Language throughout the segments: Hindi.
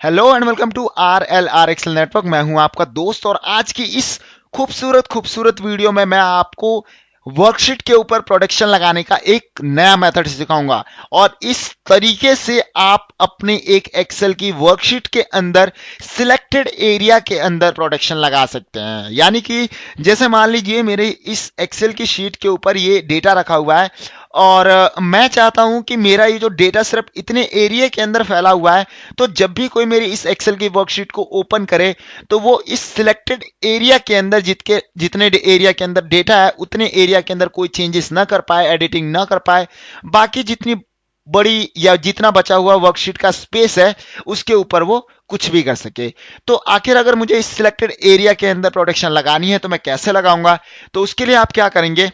Hello and welcome to RLR Excel Network. मैं हूं आपका दोस्त और आज की इस खूबसूरत वीडियो में मैं आपको वर्कशीट के ऊपर प्रोडक्शन लगाने का एक नया मेथड सिखाऊंगा और इस तरीके से आप अपने एक एक्सेल की वर्कशीट के अंदर सिलेक्टेड एरिया के अंदर प्रोडक्शन लगा सकते हैं। यानी कि जैसे मान लीजिए मेरे इस एक्सेल की शीट के ऊपर ये डेटा रखा हुआ है और मैं चाहता हूं कि मेरा ये जो डेटा सिर्फ इतने एरिया के अंदर फैला हुआ है, तो जब भी कोई मेरी इस एक्सेल की वर्कशीट को ओपन करे तो वो इस सिलेक्टेड एरिया के अंदर जितने एरिया के अंदर डेटा है उतने एरिया के अंदर कोई चेंजेस ना कर पाए, एडिटिंग ना कर पाए। बाकी जितनी बड़ी या जितना बचा हुआ वर्कशीट का स्पेस है उसके ऊपर वो कुछ भी कर सके। तो आखिर अगर मुझे इस सिलेक्टेड एरिया के अंदर प्रोडक्शन लगानी है तो मैं कैसे लगाऊंगा? तो उसके लिए आप क्या करेंगे,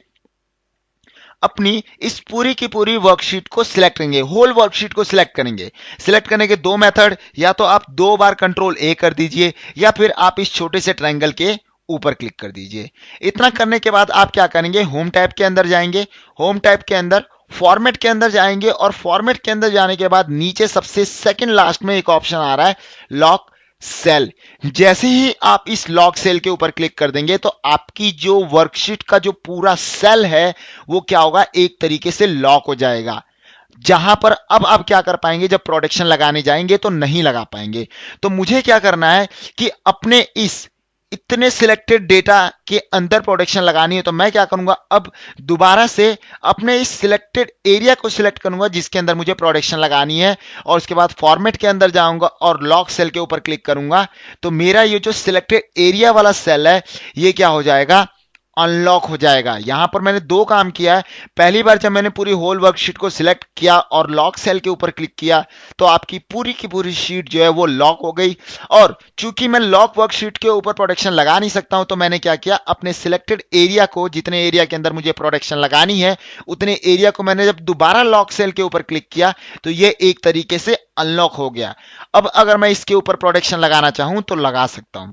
अपनी इस पूरी की पूरी वर्कशीट को सिलेक्ट करेंगे, होल वर्कशीट को सिलेक्ट करेंगे। सिलेक्ट करने के दो मेथड, या तो आप 2 बार कंट्रोल ए कर दीजिए या फिर आप इस छोटे से ट्रायंगल के ऊपर क्लिक कर दीजिए। इतना करने के बाद आप क्या करेंगे, होम टैब के अंदर जाएंगे। होम टैब के अंदर फॉर्मेट के अंदर जाएंगे और फॉर्मेट के अंदर जाने के बाद नीचे सबसे सेकंड लास्ट में एक ऑप्शन आ रहा है लॉक सेल। जैसे ही आप इस लॉक सेल के ऊपर क्लिक कर देंगे तो आपकी जो वर्कशीट का जो पूरा सेल है वो क्या होगा, एक तरीके से लॉक हो जाएगा, जहां पर अब आप क्या कर पाएंगे, जब प्रोडक्शन लगाने जाएंगे तो नहीं लगा पाएंगे। तो मुझे क्या करना है कि अपने इस इतने सिलेक्टेड डेटा के अंदर प्रोडक्शन लगानी है, तो मैं क्या करूंगा, अब दोबारा से अपने इस सिलेक्टेड एरिया को सिलेक्ट करूंगा जिसके अंदर मुझे प्रोडक्शन लगानी है और उसके बाद फॉर्मेट के अंदर जाऊंगा और लॉक सेल के ऊपर क्लिक करूंगा। तो मेरा ये जो सिलेक्टेड एरिया वाला सेल है ये क्या हो जाएगा, अनलॉक हो जाएगा। यहां पर मैंने दो काम किया है। पहली बार जब मैंने पूरी होल वर्कशीट को सिलेक्ट किया और लॉक सेल के ऊपर क्लिक किया तो आपकी पूरी की पूरी शीट जो है वो लॉक हो गई। और चूंकि मैं लॉक वर्कशीट के ऊपर प्रोडक्शन लगा नहीं सकता हूं, तो मैंने क्या किया, अपने सिलेक्टेड एरिया को, जितने एरिया के अंदर मुझे प्रोडक्शन लगानी है उतने एरिया को मैंने जब दोबारा लॉक सेल के ऊपर क्लिक किया तो ये एक तरीके से अनलॉक हो गया। अब अगर मैं इसके ऊपर प्रोडक्शन लगाना चाहूं तो लगा सकता हूं।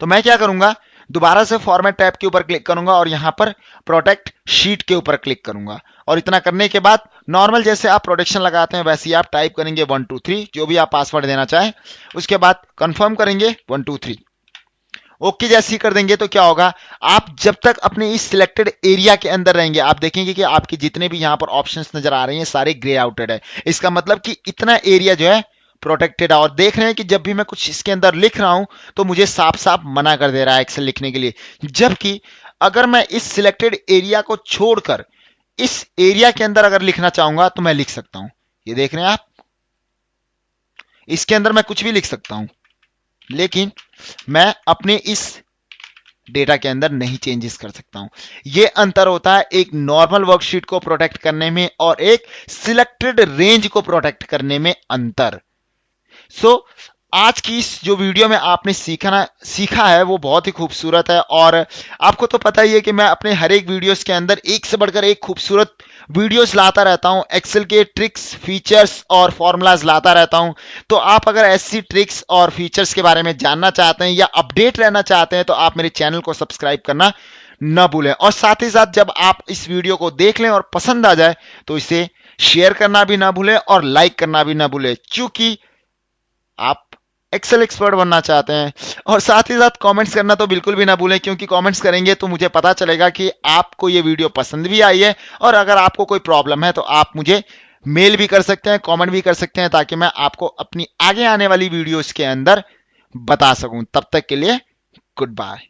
तो मैं क्या करूंगा, दोबारा से फॉर्मेट टैब के ऊपर क्लिक करूंगा और यहां पर प्रोटेक्ट शीट के ऊपर क्लिक करूंगा। और इतना करने के बाद नॉर्मल जैसे आप प्रोडक्शन लगाते हैं वैसे ही आप टाइप करेंगे 1 2 3, जो भी आप पासवर्ड देना चाहें। उसके बाद कंफर्म करेंगे 1 2 3, ओके जैसे ही कर देंगे तो क्या होगा, आप जब तक अपने इस सिलेक्टेड एरिया के अंदर रहेंगे आप देखेंगे कि आपके जितने भी यहां पर ऑप्शंस नजर आ रहे हैं सारे ग्रे आउटेड है। इसका मतलब कि इतना एरिया जो है प्रोटेक्टेड है। और देख रहे हैं कि जब भी मैं कुछ इसके अंदर लिख रहा हूं तो मुझे साफ साफ मना कर दे रहा है एक्सेल लिखने के लिए, जबकि अगर मैं इस सिलेक्टेड एरिया को छोड़कर इस एरिया के अंदर अगर लिखना चाहूंगा तो मैं लिख सकता हूं। ये देख रहे हैं आप, इसके अंदर मैं कुछ भी लिख सकता हूं, लेकिन मैं अपने इस डेटा के अंदर नहीं चेंजेस कर सकता हूं। यह अंतर होता है एक नॉर्मल वर्कशीट को प्रोटेक्ट करने में और एक सिलेक्टेड रेंज को प्रोटेक्ट करने में अंतर। आज की इस जो वीडियो में आपने सीखा है वो बहुत ही खूबसूरत है। और आपको तो पता ही है कि मैं अपने हर एक वीडियोस के अंदर एक से बढ़कर एक खूबसूरत वीडियोस लाता रहता हूं, एक्सेल के ट्रिक्स, फीचर्स और फॉर्मूलाज लाता रहता हूं। तो आप अगर ऐसी ट्रिक्स और फीचर्स के बारे में जानना चाहते हैं या अपडेट रहना चाहते हैं तो आप मेरे चैनल को सब्सक्राइब करना ना भूलें। और साथ ही साथ जब आप इस वीडियो को देख लें और पसंद आ जाए तो इसे शेयर करना भी ना भूलें और लाइक करना भी ना भूलें, क्योंकि आप एक्सेल एक्सपर्ट बनना चाहते हैं। और साथ ही साथ कमेंट्स करना तो बिल्कुल भी ना भूलें, क्योंकि कमेंट्स करेंगे तो मुझे पता चलेगा कि आपको ये वीडियो पसंद भी आई है। और अगर आपको कोई प्रॉब्लम है तो आप मुझे मेल भी कर सकते हैं, कमेंट भी कर सकते हैं, ताकि मैं आपको अपनी आगे आने वाली वीडियोस के अंदर बता सकूं। तब तक के लिए गुड बाय।